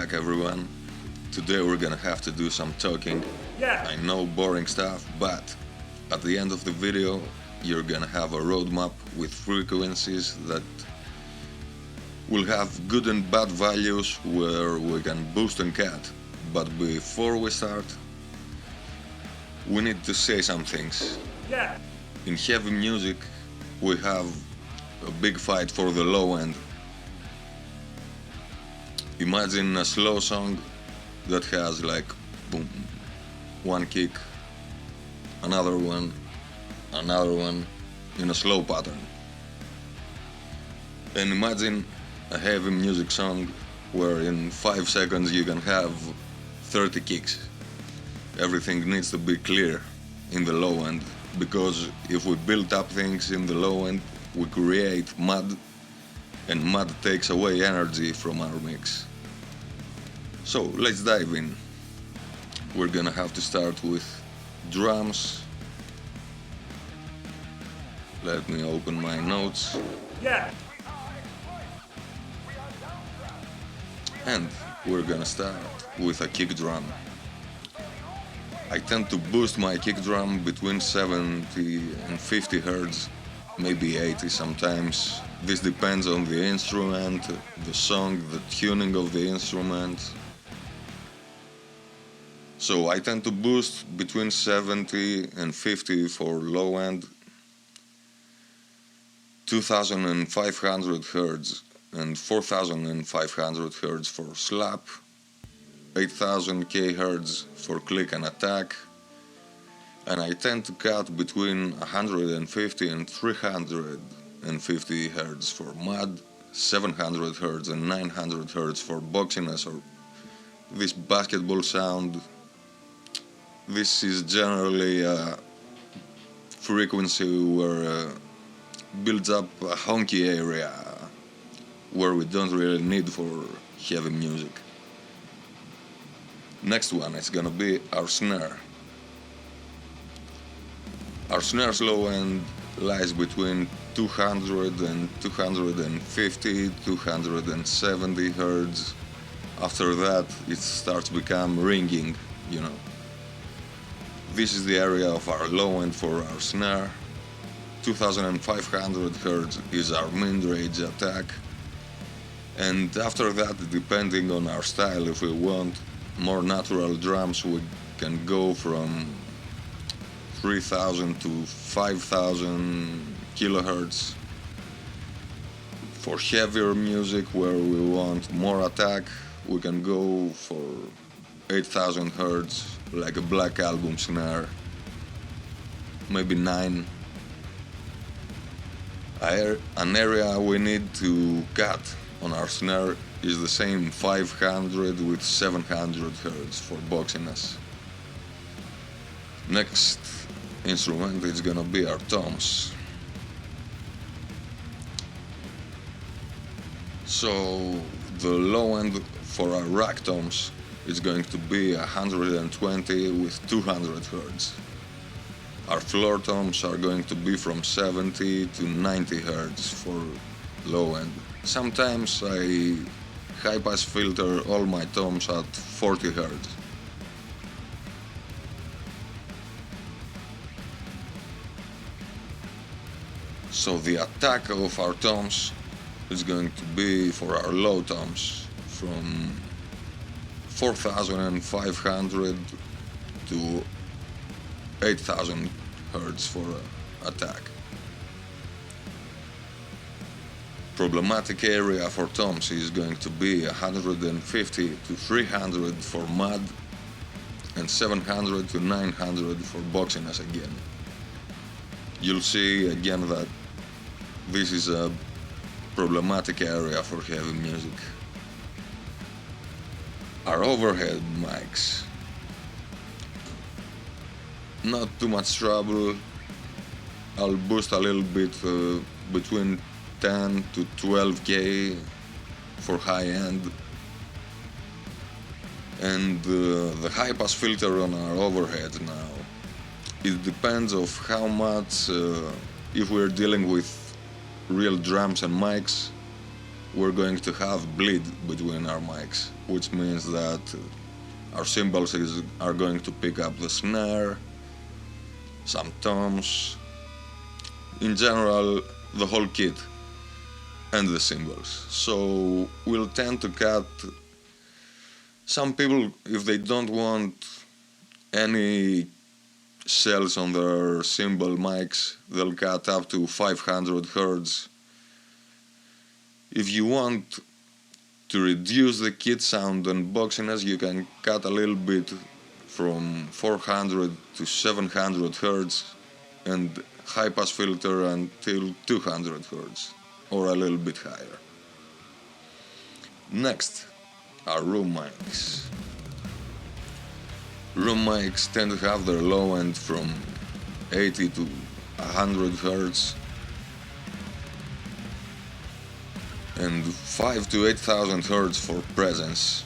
back, everyone. Today we're gonna have to do some talking. Yeah. I know, boring stuff, but at the end of the video you're gonna have a roadmap with frequencies that will have good and bad values where we can boost and cut. But before we start, we need to say some things. Yeah. In heavy music we have a big fight for the low end. Imagine a slow song that has like boom, one kick, another one in a slow pattern. And imagine a heavy music song where in 5 seconds you can have 30 kicks. Everything needs to be clear in the low end, because if we build up things in the low end, we create mud, and mud takes away energy from our mix. So let's dive in. We're gonna have to start with drums. Let me open my notes. Yeah. And we're gonna start with a kick drum. I tend to boost my kick drum between 70 and 50 Hz, maybe 80 sometimes. This depends on the instrument, the song, the tuning of the instrument. So I tend to boost between 70 and 50 for low end, 2500 Hz and 4500 Hz for slap, 8000 kHz for click and attack, and I tend to cut between 150 and 350 Hz for mud, 700 Hz and 900 Hz for boxiness or this basketball sound. This is generally a frequency where builds up a honky area where we don't really need for heavy music. Next one is gonna be our snare. Our snare's low end lies between 200 and 250, 270 Hz. After that it starts become ringing, you know. This is the area of our low end for our snare. 2500 Hz is our mid-range attack. And after that, depending on our style, if we want more natural drums, we can go from 3000 to 5000 kilohertz. For heavier music where we want more attack, we can go for 8000 Hz, like a Black Album snare, maybe 9. An area we need to cut on our snare is the same 500 with 700 Hz for boxiness. Next instrument is gonna be our toms. So the low end for our rack toms is going to be 120 with 200 Hz. Our floor toms are going to be from 70 to 90 Hz for low end. Sometimes I high pass filter all my toms at 40 Hz. So the attack of our toms is going to be for our low toms from 4500 to 8000 Hz for attack. Problematic area for toms is going to be 150 to 300 for mud and 700 to 900 for boxiness again. You'll see again that this is a problematic area for heavy music. Our overhead mics, not too much trouble. I'll boost a little bit between 10 to 12K for high end, and the high pass filter on our overhead now, it depends of how much, if we're dealing with real drums and mics, we're going to have bleed between our mics, which means that our cymbals are going to pick up the snare, some toms, in general the whole kit and the cymbals. So we'll tend to cut. Some people, if they don't want any cells on their cymbal mics, they'll cut up to 500 Hz. If you want to reduce the kit sound and boxiness, you can cut a little bit from 400 to 700 Hz and high pass filter until 200 Hz or a little bit higher. Next are room mics. Room mics tend to have their low end from 80 to 100 Hz and 5 to 8,000 Hz for presence.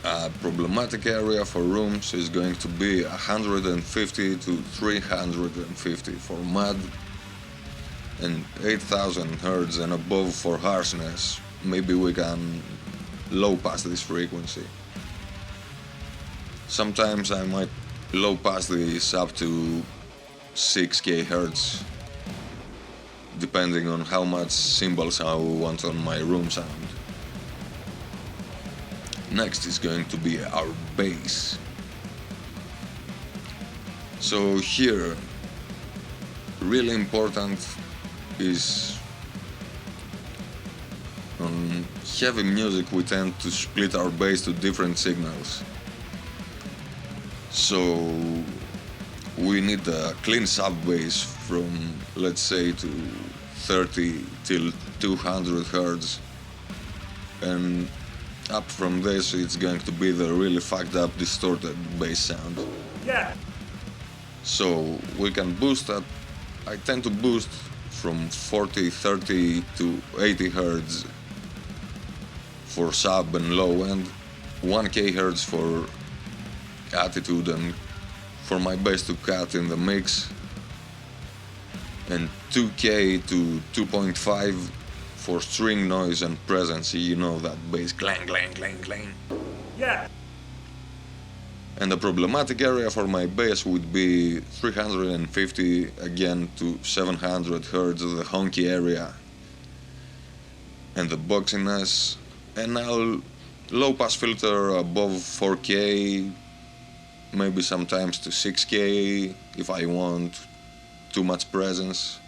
A problematic area for rooms is going to be 150 to 350 for mud and 8,000 Hz and above for harshness. Maybe we can low pass this frequency. Sometimes I might low pass this up to 6k Hz, depending on how much cymbals I want on my room sound. Next is going to be our bass. So here, really important is on heavy music we tend to split our bass to different signals. So we need a clean sub bass from, let's say, to 30 till 200 Hz, and up from this it's going to be the really fucked up distorted bass sound. Yeah. So we can boost up. I tend to boost from 40, 30 to 80 Hz for sub and low end, 1k Hz for attitude and for my bass to cut in the mix, and 2k to 2.5 for string noise and presence. You know that bass clang, clang, clang, clang. Yeah. And the problematic area for my bass would be 350 again to 700 Hz, the honky area and the boxiness, and I'll low pass filter above 4k, maybe sometimes to 6k if I want too much presence.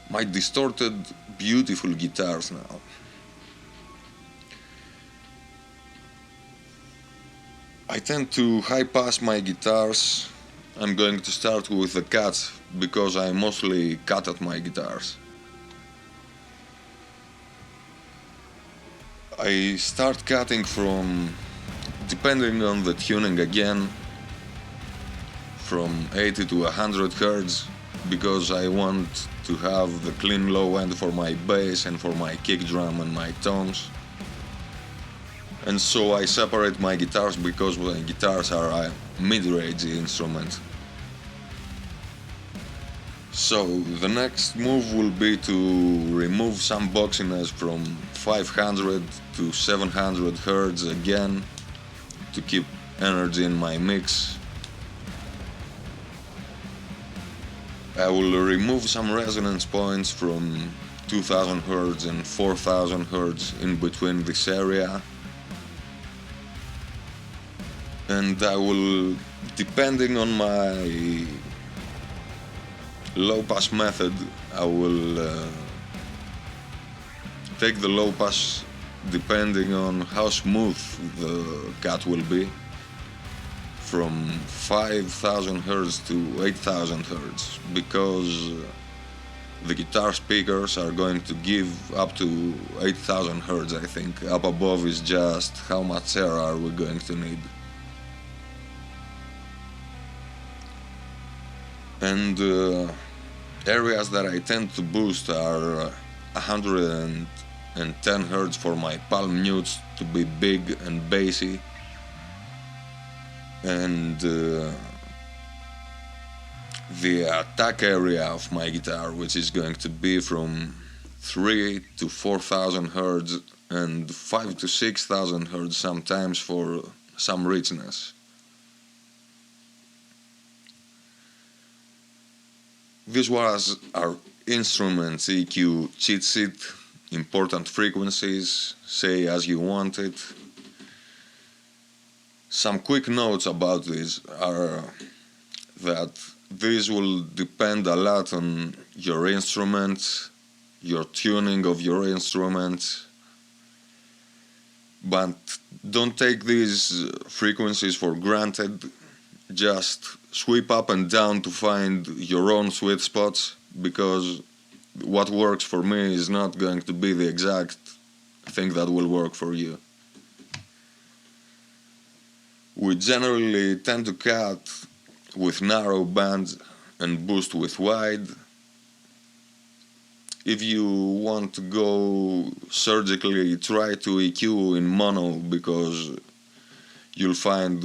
My distorted, beautiful guitars now. I tend to high pass my guitars. I'm going to start with the cuts because I mostly cut at my guitars. I start cutting from, depending on the tuning again, from 80 to 100 Hz, because I want to have the clean low end for my bass and for my kick drum and my tones. And so I separate my guitars because my guitars are a mid-range instrument. So the next move will be to remove some boxiness from 500 to 700 Hz again to keep energy in my mix. I will remove some resonance points from 2000 Hz and 4000 Hz in between this area. And I will, depending on my low pass method, I will take the low pass depending on how smooth the cut will be, from 5000 Hz to 8000 Hz, because the guitar speakers are going to give up to 8000 Hz, I think. Up above is just how much air are we going to need. And areas that I tend to boost are 110 Hz for my palm mutes to be big and bassy, and the attack area of my guitar, which is going to be from 3 to 4,000 hertz and 5 to 6,000 hertz sometimes for some richness. This was our instrument EQ cheat sheet, important frequencies, say as you want it. Some quick notes about this are that this will depend a lot on your instrument, your tuning of your instrument, but don't take these frequencies for granted. Just sweep up and down to find your own sweet spots, because what works for me is not going to be the exact thing that will work for you. We generally tend to cut with narrow bands and boost with wide. If you want to go surgically, try to EQ in mono, because you'll find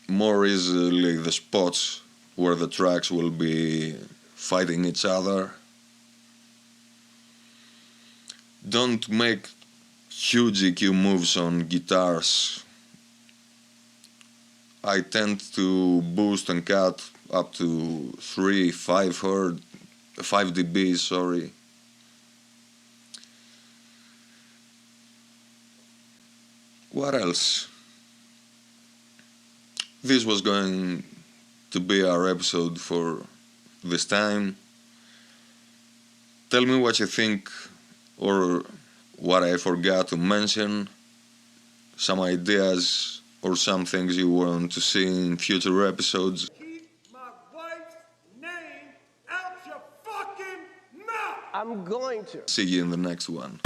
more easily the spots where the tracks will be fighting each other. Don't make huge EQ moves on guitars. I tend to boost and cut up to 5 dB, sorry. What else? This was going to be our episode for this time. Tell me what you think, or what I forgot to mention, some ideas or some things you want to see in future episodes. Keep my wife's name out your fucking mouth! I'm going to. See you in the next one.